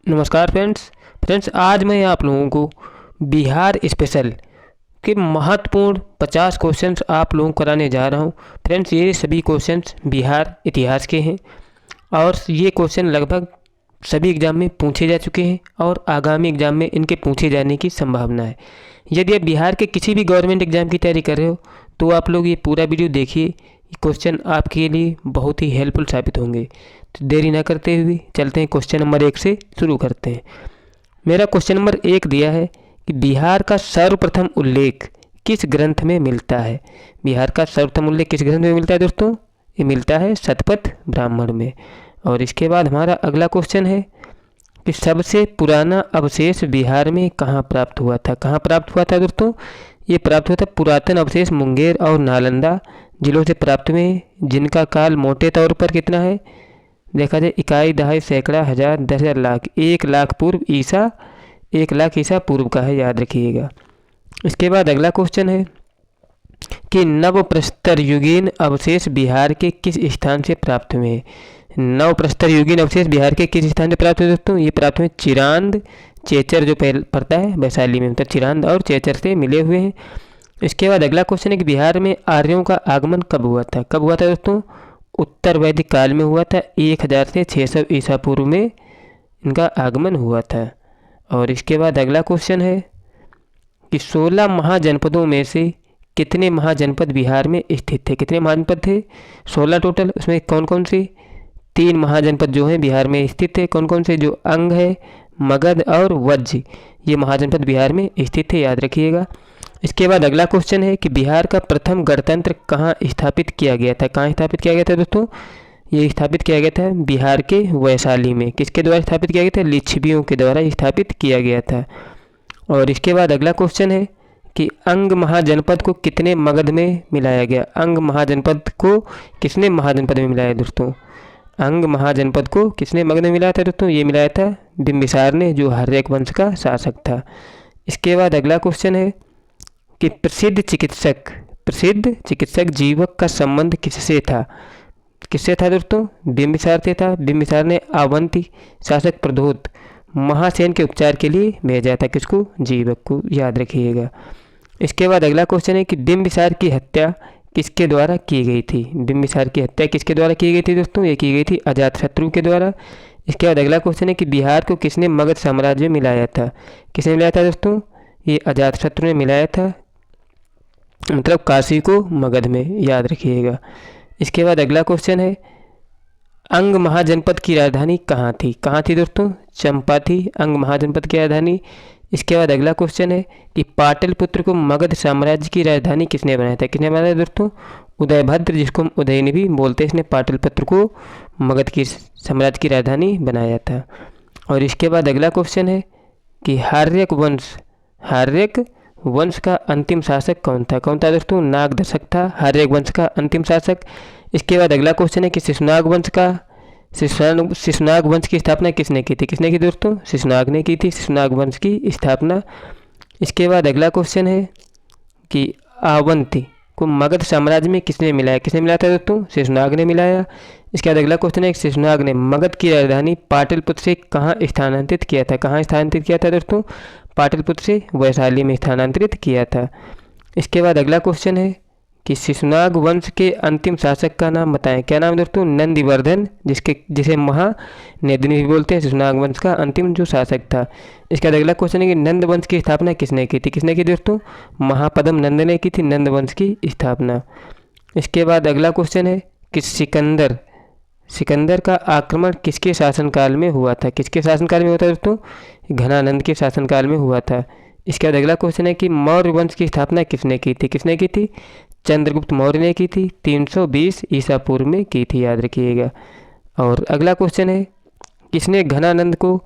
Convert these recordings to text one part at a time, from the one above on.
नमस्कार फ्रेंड्स आज मैं आप लोगों को बिहार स्पेशल के महत्वपूर्ण 50 क्वेश्चंस आप लोगों को कराने जा रहा हूं। फ्रेंड्स ये सभी क्वेश्चंस बिहार इतिहास के हैं और ये क्वेश्चन लगभग सभी एग्ज़ाम में पूछे जा चुके हैं और आगामी एग्ज़ाम में इनके पूछे जाने की संभावना है। यदि आप बिहार के किसी भी गवर्नमेंट एग्ज़ाम की तैयारी कर रहे हो तो आप लोग ये पूरा वीडियो देखिए। क्वेश्चन आपके लिए बहुत ही हेल्पफुल साबित होंगे। तो देरी ना करते हुए चलते हैं, क्वेश्चन नंबर 1 से शुरू करते हैं। मेरा क्वेश्चन नंबर 1 दिया है कि बिहार का सर्वप्रथम उल्लेख किस ग्रंथ में मिलता है। बिहार का सर्वप्रथम उल्लेख किस ग्रंथ में मिलता है दोस्तों? ये मिलता है शतपथ ब्राह्मण में। और इसके बाद हमारा अगला क्वेश्चन है कि सबसे पुराना अवशेष बिहार में कहाँ प्राप्त हुआ था। कहाँ प्राप्त हुआ था दोस्तों? ये प्राप्त हुआ था पुरातन अवशेष मुंगेर और नालंदा जिलों से प्राप्त हुए हैं, जिनका काल मोटे तौर पर कितना है देखा जाए इकाई दहाई सैकड़ा हज़ार 10,000 लाख 1,00,000 पूर्व ईसा 1,00,000 ईसा पूर्व का है, याद रखिएगा। इसके बाद अगला क्वेश्चन है कि नवप्रस्तर युगीन अवशेष बिहार के किस स्थान से प्राप्त हुए हैं। नवप्रस्तर युगीन अवशेष बिहार के किस स्थान से प्राप्त हुए दोस्तों? ये प्राप्त हुए चिरांद चेचर जो पड़ता है वैशाली में, मतलब चिरांद और चेचर से मिले हुए हैं। इसके बाद अगला क्वेश्चन है कि बिहार में आर्यों का आगमन कब हुआ था। कब हुआ था दोस्तों? उत्तर वैदिक काल में हुआ था। 1000 से 600 ईसा पूर्व में इनका आगमन हुआ था। और इसके बाद अगला क्वेश्चन है कि 16 महाजनपदों में से कितने महाजनपद बिहार में स्थित थे। कितने महाजनपद थे? 16 टोटल। उसमें कौन कौन से? 3 महाजनपद जो हैं बिहार में स्थित थे। कौन कौन से? जो अंग है, मगध और वज्र, ये महाजनपद बिहार में स्थित थे, याद रखिएगा। इसके बाद अगला क्वेश्चन है कि बिहार का प्रथम गणतंत्र कहाँ स्थापित किया गया था। कहाँ स्थापित किया गया था दोस्तों? ये स्थापित किया गया था बिहार के वैशाली में। किसके द्वारा स्थापित किया गया था? लिच्छवियों के द्वारा स्थापित किया गया था। और इसके बाद अगला क्वेश्चन है कि अंग महाजनपद को कितने मगध में मिलाया गया। अंग महाजनपद को किसने महाजनपद में मिलाया दोस्तों? अंग महाजनपद को किसने मगध में मिलाया था दोस्तों? ये मिलाया था बिंबिसार ने, जो हर्यक वंश का शासक था। इसके बाद अगला क्वेश्चन है कि प्रसिद्ध चिकित्सक जीवक का संबंध किससे था। किससे था दोस्तों? बिंबिसार से था। बिंबिसार ने अवंती शासक प्रद्योत महासेन के उपचार के लिए भेजा था। किसको? जीवक को, याद रखिएगा। इसके बाद अगला क्वेश्चन है कि बिंबिसार की हत्या किसके द्वारा की गई थी। बिंबिसार की हत्या किसके द्वारा की गई थी दोस्तों? ये की गई थी अजातशत्रु के द्वारा। इसके बाद अगला क्वेश्चन है कि बिहार को किसने मगध साम्राज्य में मिलाया था। किसने मिलाया था दोस्तों? ये अजातशत्रु ने मिलाया था, मतलब काशी को मगध में, याद रखिएगा। इसके बाद अगला क्वेश्चन है अंग महाजनपद की राजधानी कहाँ थी। कहाँ थी दोस्तों? चंपा थी अंग महाजनपद की राजधानी। इसके बाद अगला क्वेश्चन है कि पाटलिपुत्र को मगध साम्राज्य की राजधानी किसने बनाया था। किसने बनाया दोस्तों? उदयभद्र, जिसको हम उदयनी भी बोलते हैं, इसने पाटलिपुत्र को मगध की साम्राज्य की राजधानी बनाया था। और इसके बाद अगला क्वेश्चन है कि हार्यक वंश का अंतिम शासक कौन था। कौन था दोस्तों? नागदर्शक था हार्यक वंश का अंतिम शासक। इसके बाद अगला क्वेश्चन है कि शिशुनाग वंश की स्थापना किसने की थी। किसने की दोस्तों? शिशुनाग ने की थी शिशुनाग वंश की स्थापना। इसके बाद अगला क्वेश्चन है कि अवंती को मगध साम्राज्य में किसने मिलाया। किसने मिलाया था दोस्तों? शिशुनाग ने मिलाया। इसके बाद अगला क्वेश्चन है कि शिशुनाग ने मगध की राजधानी पाटलिपुत्र से कहाँ स्थानांतरित किया था। कहाँ स्थानांतरित किया था दोस्तों? पाटलिपुत्र से वैशाली में स्थानांतरित किया था। इसके बाद अगला क्वेश्चन है कि शिशुनाग वंश के अंतिम शासक का नाम बताएं। क्या नाम दोस्तों? नंदिवर्धन, जिसे महानेदिनी भी बोलते हैं, शिशुनाग वंश का अंतिम जो शासक था। इसके बाद अगला क्वेश्चन है कि नंद वंश की स्थापना किसने की थी। किसने की दोस्तों? महापद्म नंद ने की थी नंद वंश की स्थापना। इसके बाद अगला क्वेश्चन है कि सिकंदर का आक्रमण किसके शासनकाल में हुआ था। किसके शासनकाल में हुआ था दोस्तों? घनानंद के शासनकाल में हुआ था। इसके बाद अगला क्वेश्चन है कि मौर्य वंश की स्थापना किसने की थी। किसने की थी? चंद्रगुप्त मौर्य ने की थी 320 ईसा पूर्व में की थी, याद रखिएगा। और अगला क्वेश्चन है किसने घनानंद को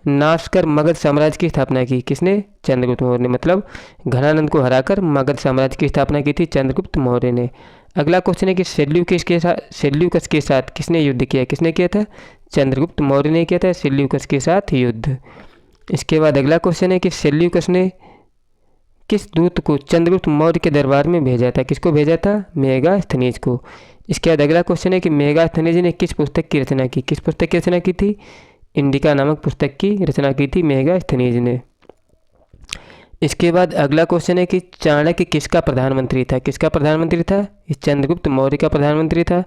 नाश कर मगध साम्राज्य की स्थापना की। किसने? चंद्रगुप्त मौर्य ने, मतलब घनानंद को हराकर मगध साम्राज्य की स्थापना की थी चंद्रगुप्त मौर्य ने। अगला क्वेश्चन है कि सेल्यूकस के साथ किसने युद्ध किया। किसने किया था? चंद्रगुप्त मौर्य ने किया था सेल्यूकस के साथ युद्ध। इसके बाद अगला क्वेश्चन है कि सेल्यूकस ने किस दूत को चंद्रगुप्त मौर्य के दरबार में भेजा था। किसको भेजा था? मेगास्थनीज को। इसके बाद अगला क्वेश्चन है कि मेगास्थनीज ने किस पुस्तक की रचना की। किस पुस्तक की रचना की थी? इंडिका नामक पुस्तक की रचना की थी मेगास्थनीज ने। इसके बाद अगला क्वेश्चन है कि चाणक्य किसका प्रधानमंत्री था? किसका प्रधानमंत्री था? ये चंद्रगुप्त मौर्य का प्रधानमंत्री था।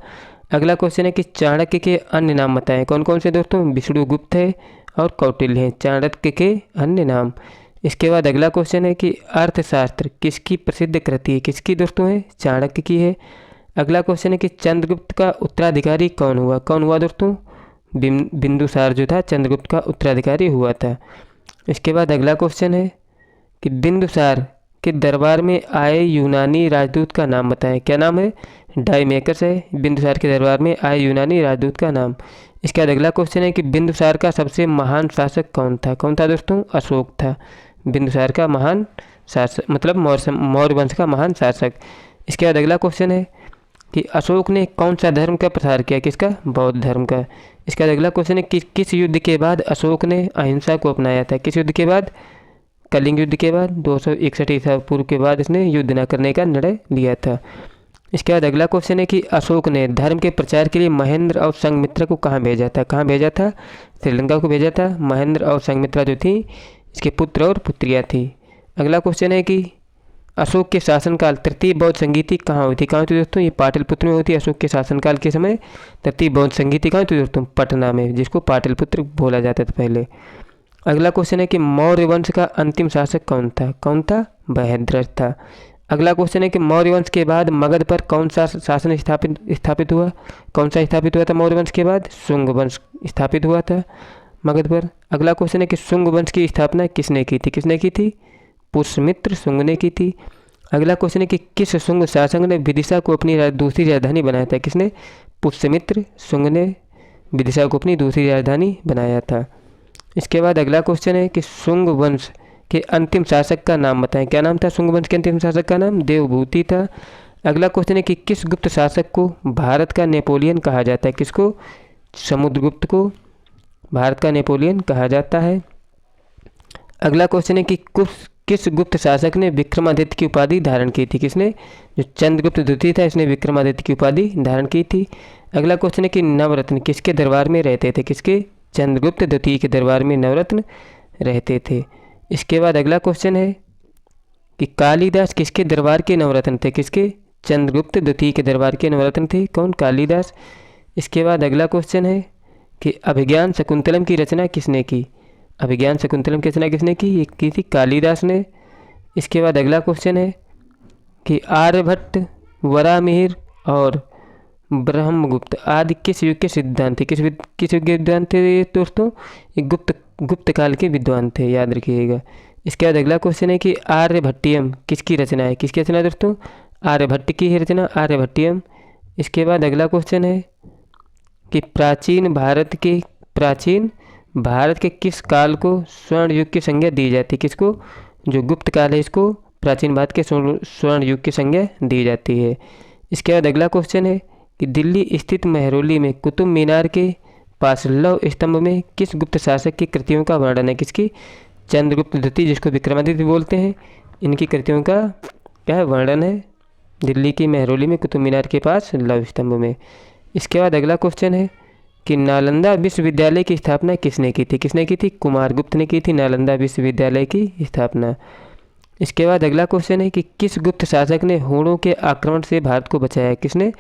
अगला क्वेश्चन है कि चाणक्य के अन्य नाम बताएं। कौन कौन से दोस्तों? विष्णुगुप्त है और कौटिल्य है चाणक्य के अन्य नाम। इसके बाद अगला क्वेश्चन है कि अर्थशास्त्र किसकी प्रसिद्ध कृति है? किसकी दोस्तों है? चाणक्य की है। अगला क्वेश्चन है कि चंद्रगुप्त का उत्तराधिकारी कौन हुआ? कौन हुआ दोस्तों? बिंदुसार जो था चंद्रगुप्त का उत्तराधिकारी हुआ था। इसके बाद अगला क्वेश्चन है कि बिंदुसार के दरबार में आए यूनानी राजदूत का नाम बताएं। क्या नाम है? डायमेकस है बिंदुसार के दरबार में आए यूनानी राजदूत का नाम। इसके बाद अगला क्वेश्चन है कि बिंदुसार का सबसे महान शासक कौन था? कौन था दोस्तों? अशोक था बिंदुसार का महान शासक, मतलब मौर्य वंश का महान शासक। इसके बाद अगला क्वेश्चन है कि अशोक ने कौन सा धर्म का प्रसार किया? किसका? बौद्ध धर्म का। इसके बाद अगला क्वेश्चन है कि किस युद्ध के बाद अशोक ने अहिंसा को अपनाया था? किस युद्ध के बाद? कलिंग युद्ध के बाद 261 ईसा पूर्व के बाद इसने युद्ध न करने का निर्णय लिया था। इसके बाद अगला क्वेश्चन है कि अशोक ने धर्म के प्रचार के लिए महेंद्र और संघमित्रा को कहाँ भेजा था? कहाँ भेजा था? श्रीलंका को भेजा था। महेंद्र और संघमित्रा जो थी इसके पुत्र और पुत्रियाँ थी। अगला क्वेश्चन है कि अशोक के शासनकाल तृतीय बौद्ध संगीति कहाँ हुई थी? कहाँ हुई थी दोस्तों? ये पाटलिपुत्र में होती है। अशोक के शासनकाल के समय तृतीय बौद्ध संगीति कहाँ हुई थी दोस्तों? पटना में, जिसको पाटलिपुत्र बोला जाता था पहले। अगला क्वेश्चन है कि मौर्य वंश का अंतिम शासक कौन था? कौन था? बृहद्रथ था। अगला क्वेश्चन है कि मौर्य वंश के बाद मगध पर कौन सा शासन स्थापित हुआ? कौन सा स्थापित हुआ था मौर्य वंश के बाद? शुंग वंश स्थापित हुआ था मगध पर। अगला क्वेश्चन है कि शुंग वंश की स्थापना किसने की थी? किसने की थी? पुष्यमित्र शुंग ने की थी। अगला क्वेश्चन है कि किस शुंग शासक ने विदिशा को अपनी दूसरी राजधानी बनाया था? किसने? पुष्यमित्र शुंग ने विदिशा को अपनी दूसरी राजधानी बनाया था। इसके बाद अगला क्वेश्चन है कि शुंग वंश के अंतिम शासक का नाम बताएं। क्या नाम था शुंग वंश के अंतिम शासक का नाम? देवभूति था। अगला क्वेश्चन है कि किस गुप्त शासक को भारत का नेपोलियन कहा जाता है? किसको? समुद्रगुप्त को भारत का नेपोलियन कहा जाता है। अगला क्वेश्चन है कि किस गुप्त शासक ने विक्रमादित्य की उपाधि धारण की थी? किसने? जो चंद्रगुप्त द्वितीय था इसने विक्रमादित्य की उपाधि धारण की थी। अगला क्वेश्चन है कि नवरत्न किसके दरबार में रहते थे? किसके? चंद्रगुप्त द्वितीय के दरबार में नवरत्न रहते थे। इसके बाद अगला क्वेश्चन है कि कालिदास किसके दरबार के नवरत्न थे? किसके? चंद्रगुप्त द्वितीय के दरबार के नवरत्न थे। कौन? कालिदास। इसके बाद अगला क्वेश्चन है कि अभिज्ञान शकुंतलम की रचना किसने की? अभिज्ञान शकुंतलम की रचना किसने की? ये की थी कालिदास ने। इसके बाद अगला क्वेश्चन है कि आर्यभट्ट, वराहमिहिर और ब्रह्मगुप्त आदि किस युग के सिद्धांत थे? किस युग के विद्वान थे दोस्तों? ये गुप्त काल के विद्वान थे, याद रखिएगा। इसके बाद अगला क्वेश्चन है कि आर्यभट्टियम किसकी रचना है? किसकी रचना दोस्तों? आर्यभट्ट की ही रचना आर्यभट्टियम। इसके बाद अगला क्वेश्चन है कि प्राचीन भारत के किस काल को स्वर्ण युग की संज्ञा दी जाती है? किसको? जो गुप्त काल है इसको प्राचीन भारत के स्वर्ण युग की संज्ञा दी जाती है। इसके बाद अगला क्वेश्चन है कि दिल्ली स्थित मेहरौली में कुतुब मीनार के पास लौह स्तंभ में किस गुप्त शासक की कृतियों का वर्णन है? किसकी? चंद्रगुप्त द्वितीय, जिसको विक्रमादित्य बोलते हैं, इनकी कृतियों का क्या वर्णन है दिल्ली की मेहरौली में कुतुब मीनार के पास लौह स्तंभ में। इसके बाद अगला क्वेश्चन है कि नालंदा विश्वविद्यालय की स्थापना किसने की थी? किसने की थी? कुमारगुप्त ने की थी नालंदा विश्वविद्यालय की स्थापना। इसके बाद अगला क्वेश्चन है कि किस गुप्त शासक ने हूणों के आक्रमण से भारत को बचाया? किसने?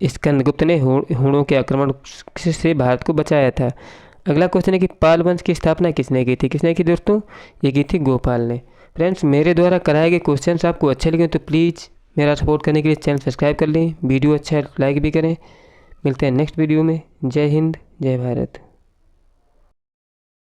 स्कंदगुप्त ने हूणों के आक्रमण से भारत को बचाया था। अगला क्वेश्चन है कि पाल वंश की स्थापना किसने की थी? किसने की दोस्तों? ये की थी गोपाल ने। फ्रेंड्स, मेरे द्वारा कराए गए क्वेश्चंस आपको अच्छे लगे तो प्लीज़ मेरा सपोर्ट करने के लिए चैनल सब्सक्राइब कर लें, वीडियो अच्छा लाइक भी करें। मिलते हैं नेक्स्ट वीडियो में। जय हिंद, जय भारत।